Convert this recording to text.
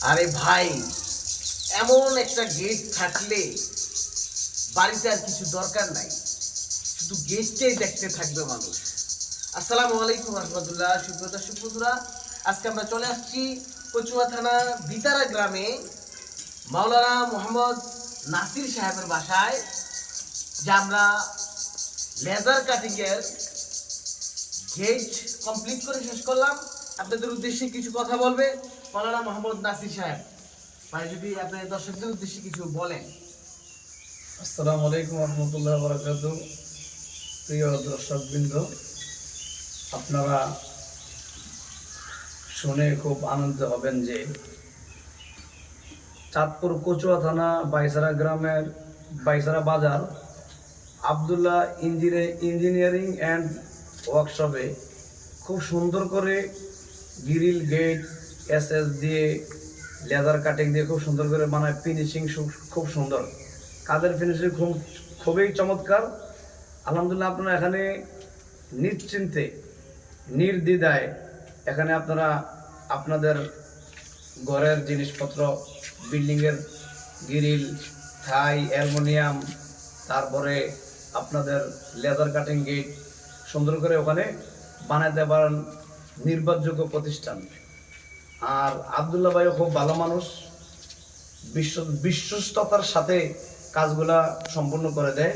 আরে ভাই, এমন একটা গেট থাকলে বাড়িতে আর কিছু দরকার নাই, শুধু গেটটাই দেখতে থাকবে মানুষ। আসসালামু আলাইকুম রহমতুল্লাহ। সুপ্রদা সুপ্রদুরা, আজকে আমরা চলে আসছি কচুয়া থানার বিতারা গ্রামে মাওলানা মোহাম্মদ নাসির সাহেবের বাসায়, যা আমরা লেজার কাটিংয়ের গেট কমপ্লিট করে শেষ করলাম। আপনাদের উদ্দেশ্যে কিছু কথা বলবে মাওলানা মোহাম্মদ নাসির সাহেব। ভাই, যদি আপনাদের দর্শকদের উদ্দেশ্যে কিছু বলেন। আসসালামু আলাইকুম রহমতুল্লাহ বরকাত। প্রিয় দর্শকবৃন্দ, আপনারা শুনে খুব আনন্দ হবেন যে চাঁদপুর কচুয়া থানা বাইসারা গ্রামের বাইসারা বাজার আবদুল্লাহ ইঞ্জিনিয়ারিং অ্যান্ড ওয়ার্কশপে খুব সুন্দর করে গ্রিল গেট এসএস দিয়ে লেদার কাটিং দিয়ে খুব সুন্দর করে বানায়। ফিনিশিং খুব সুন্দর, কাজের ফিনিশিং খুবই চমৎকার। আলহামদুলিল্লাহ, আপনারা এখানে নিশ্চিন্তে নির্দ্বিধায় এখানে আপনারা আপনাদের ঘরের জিনিসপত্র, বিল্ডিংয়ের গ্রিল, থাই, অ্যালুমিনিয়াম, তারপরে আপনাদের লেদার কাটিং গেট সুন্দর করে ওখানে বানাতে পারেন। নির্ভরযোগ্য প্রতিষ্ঠান। আর আবদুল্লাহ ভাইও খুব ভালো মানুষ, বিশ্বস্ততার সাথে কাজগুলা সম্পূর্ণ করে দেয়।